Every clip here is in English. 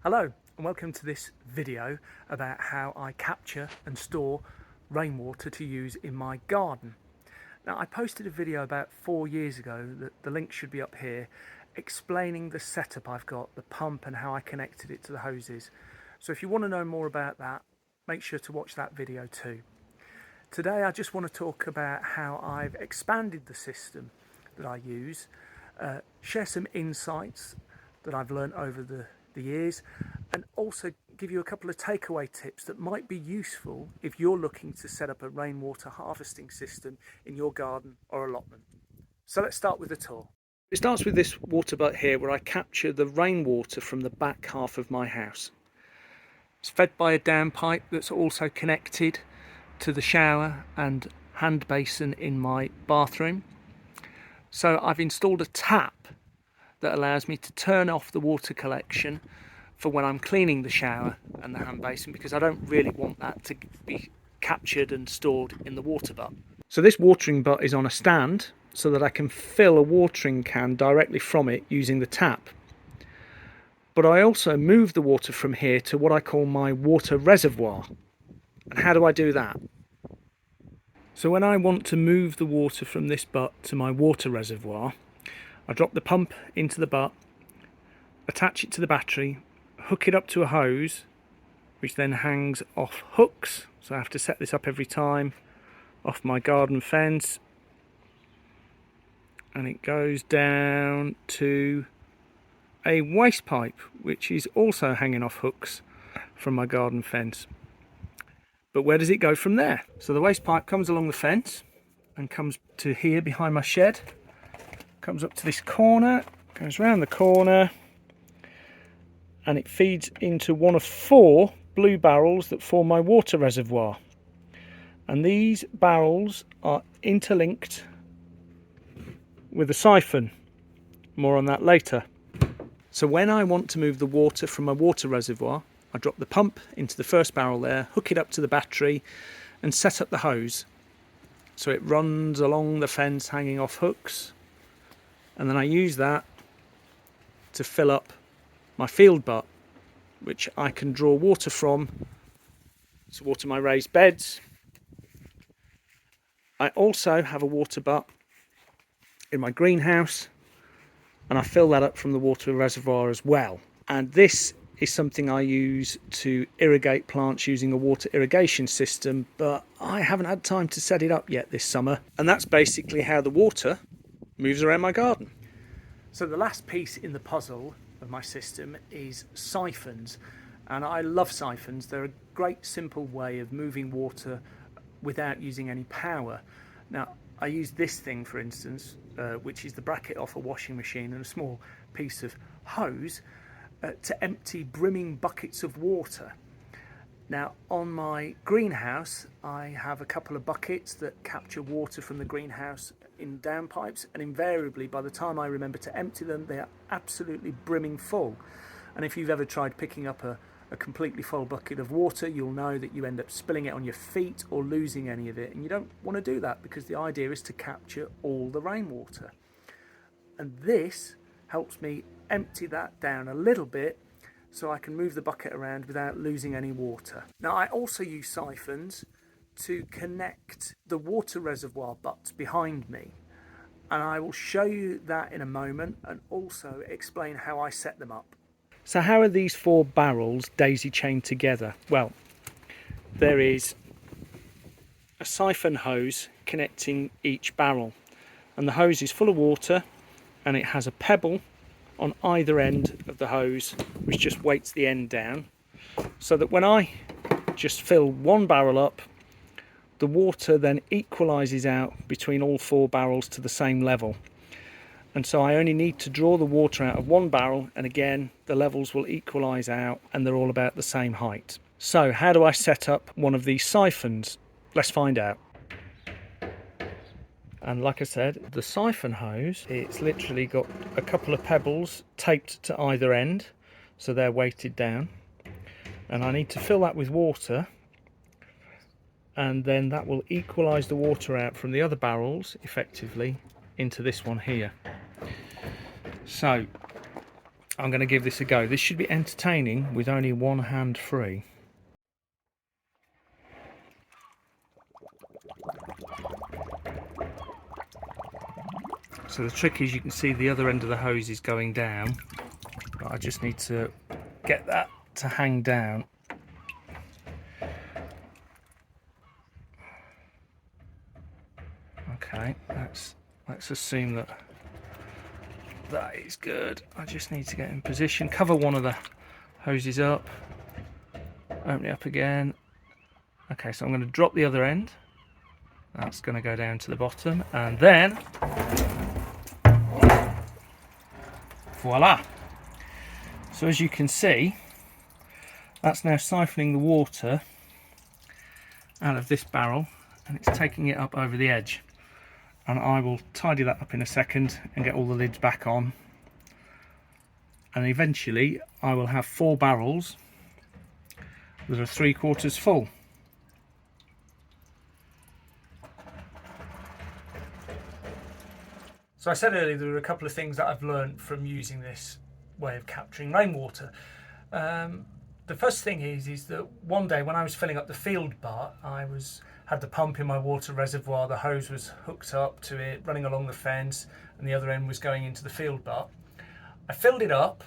Hello and welcome to this video about how I capture and store rainwater to use in my garden. Now, I posted a video about 4 years ago, that the link should be up here, explaining the setup I've got, the pump and how I connected it to the hoses. So if you want to know more about that, make sure to watch that video too. Today I just want to talk about how I've expanded the system that I use, share some insights that I've learned over the years, and also give you a couple of takeaway tips that might be useful if you're looking to set up a rainwater harvesting system in your garden or allotment. So let's start with the tour. It starts with this water butt here where I capture the rainwater from the back half of my house. It's fed by a downpipe that's also connected to the shower and hand basin in my bathroom. So I've installed a tap that allows me to turn off the water collection for when I'm cleaning the shower and the hand basin, because I don't really want that to be captured and stored in the water butt. So this watering butt is on a stand so that I can fill a watering can directly from it using the tap. But I also move the water from here to what I call my water reservoir. And how do I do that? So when I want to move the water from this butt to my water reservoir, I drop the pump into the butt, attach it to the battery, hook it up to a hose, which then hangs off hooks. So I have to set this up every time, off my garden fence. And it goes down to a waste pipe, which is also hanging off hooks from my garden fence. But where does it go from there? So the waste pipe comes along the fence and comes to here behind my shed. Comes up to this corner, goes round the corner, and it feeds into one of 4 blue barrels that form my water reservoir. And these barrels are interlinked with a siphon. More on that later. So when I want to move the water from my water reservoir, I drop the pump into the first barrel there, hook it up to the battery and set up the hose. So it runs along the fence hanging off hooks. And then I use that to fill up my field butt, which I can draw water from to water my raised beds. I also have a water butt in my greenhouse, and I fill that up from the water reservoir as well. And this is something I use to irrigate plants using a water irrigation system, but I haven't had time to set it up yet this summer. And that's basically how the water moves around my garden. So the last piece in the puzzle of my system is siphons, and I love siphons. They're a great simple way of moving water without using any power. Now I use this thing, for instance, which is the bracket off a washing machine and a small piece of hose to empty brimming buckets of water. Now on my greenhouse I have a couple of buckets that capture water from the greenhouse in downpipes, and invariably by the time I remember to empty them they are absolutely brimming full. And if you've ever tried picking up a completely full bucket of water, you'll know that you end up spilling it on your feet or losing any of it, and you don't want to do that because the idea is to capture all the rainwater. And this helps me empty that down a little bit so I can move the bucket around without losing any water. Now I also use siphons to connect the water reservoir butts behind me, and I will show you that in a moment and also explain how I set them up. So how are these 4 barrels daisy chained together? Well, there is a siphon hose connecting each barrel, and the hose is full of water and it has a pebble on either end of the hose which just weights the end down, so that when I just fill one barrel up, the water then equalises out between all 4 barrels to the same level. And so I only need to draw the water out of one barrel, and again the levels will equalise out and they're all about the same height. So how do I set up one of these siphons? Let's find out. And like I said, the siphon hose, it's literally got a couple of pebbles taped to either end, so they're weighted down. And I need to fill that with water, and then that will equalise the water out from the other barrels effectively into this one here. So I'm going to give this a go. This should be entertaining with only one hand free. So the trick is, you can see the other end of the hose is going down, but I just need to get that to hang down. Okay, let's assume that is good. I just need to get in position, cover one of the hoses up, open it up again. Okay, so I'm going to drop the other end. That's going to go down to the bottom, and then voila. So as you can see, that's now siphoning the water out of this barrel, and it's taking it up over the edge. And I will tidy that up in a second and get all the lids back on, and eventually I will have 4 barrels that are 3/4 full. So I said earlier there were a couple of things that I've learned from using this way of capturing rainwater. The first thing is that one day when I was filling up the field bar, I had the pump in my water reservoir, the hose was hooked up to it, running along the fence, and the other end was going into the field bar. I filled it up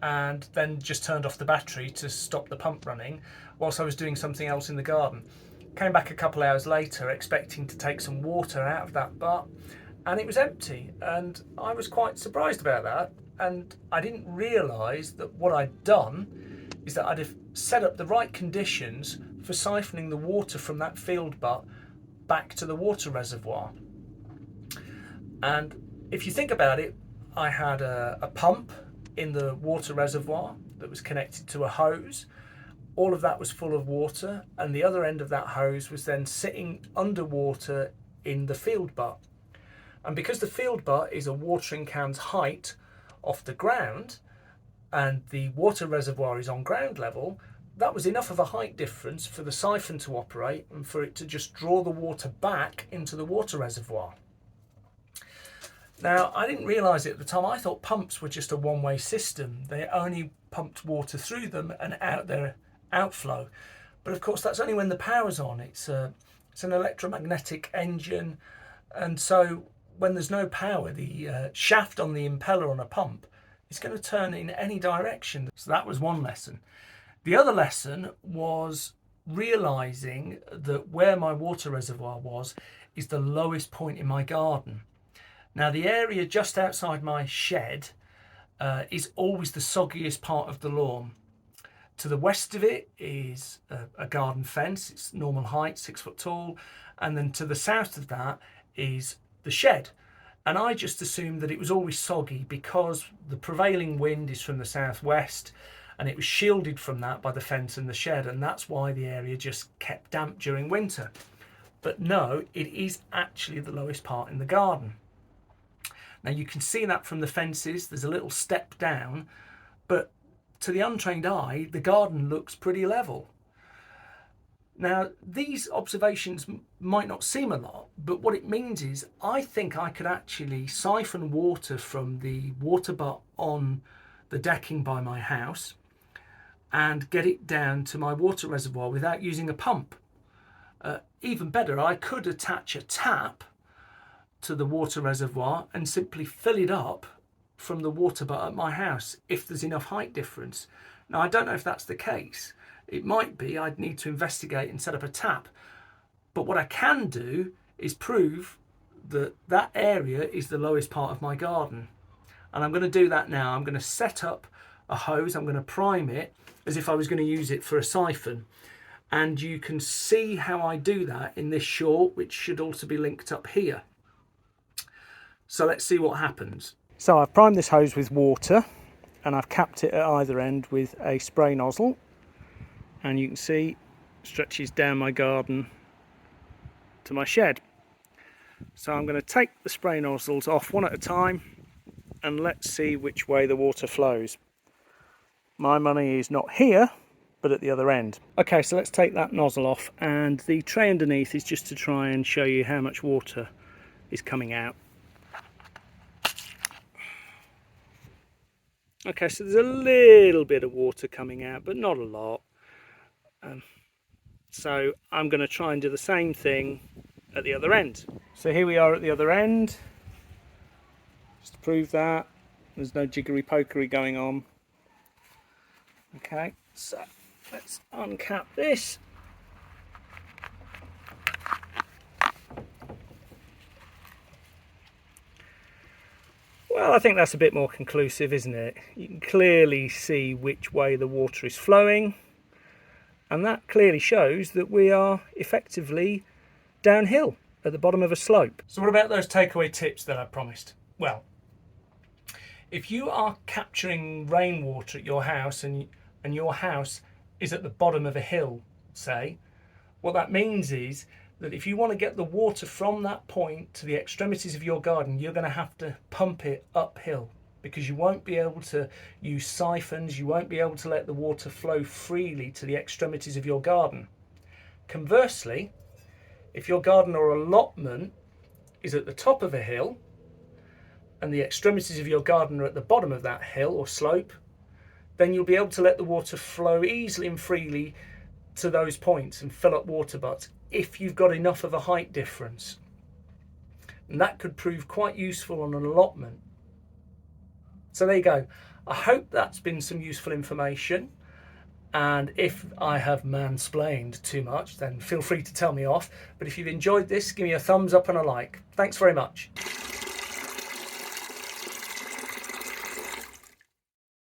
and then just turned off the battery to stop the pump running whilst I was doing something else in the garden. Came back a couple hours later expecting to take some water out of that bar, and it was empty, and I was quite surprised about that. And I didn't realise that what I'd done is that I'd have set up the right conditions for siphoning the water from that field butt back to the water reservoir. And if you think about it, I had a pump in the water reservoir that was connected to a hose. All of that was full of water, and the other end of that hose was then sitting underwater in the field butt. And because the field butt is a watering can's height off the ground, and the water reservoir is on ground level, that was enough of a height difference for the siphon to operate and for it to just draw the water back into the water reservoir. Now, I didn't realise it at the time. I thought pumps were just a one-way system. They only pumped water through them and out their outflow. But of course, that's only when the power's on. It's an electromagnetic engine, and so when there's no power, the shaft on the impeller on a pump is going to turn in any direction. So that was one lesson. The other lesson was realising that where my water reservoir was is the lowest point in my garden. Now, the area just outside my shed is always the soggiest part of the lawn. To the west of it is a garden fence. It's normal height, 6 foot tall. And then to the south of that is the shed. And I just assumed that it was always soggy because the prevailing wind is from the southwest, and it was shielded from that by the fence and the shed, and that's why the area just kept damp during winter. But no, it is actually the lowest part in the garden. Now you can see that from the fences. There's a little step down, but to the untrained eye, the garden looks pretty level. Now, these observations might not seem a lot, but what it means is I think I could actually siphon water from the water butt on the decking by my house and get it down to my water reservoir without using a pump. Even better, I could attach a tap to the water reservoir and simply fill it up from the water butt at my house if there's enough height difference. Now, I don't know if that's the case. It might be. I'd need to investigate and set up a tap. But what I can do is prove that that area is the lowest part of my garden. And I'm going to do that now. I'm going to set up a hose. I'm going to prime it as if I was going to use it for a siphon. And you can see how I do that in this short, which should also be linked up here. So let's see what happens. So I've primed this hose with water, and I've capped it at either end with a spray nozzle. And you can see it stretches down my garden to my shed. So I'm going to take the spray nozzles off one at a time, and let's see which way the water flows. My money is not here, but at the other end. Okay, so let's take that nozzle off, and the tray underneath is just to try and show you how much water is coming out. Okay, so there's a little bit of water coming out, but not a lot. So I'm going to try and do the same thing at the other end. So here we are at the other end. Just to prove that there's no jiggery pokery going on. Okay, so let's uncap this. Well, I think that's a bit more conclusive, isn't it? You can clearly see which way the water is flowing, and that clearly shows that we are effectively downhill at the bottom of a slope. So what about those takeaway tips that I promised? Well, if you are capturing rainwater at your house and your house is at the bottom of a hill, say, what that means is that if you want to get the water from that point to the extremities of your garden, you're going to have to pump it uphill, because you won't be able to use siphons, you won't be able to let the water flow freely to the extremities of your garden. Conversely, if your garden or allotment is at the top of a hill and the extremities of your garden are at the bottom of that hill or slope, then you'll be able to let the water flow easily and freely to those points and fill up water butts if you've got enough of a height difference. And that could prove quite useful on an allotment. So there you go. I hope that's been some useful information. And if I have mansplained too much, then feel free to tell me off. But if you've enjoyed this, give me a thumbs up and a like. Thanks very much.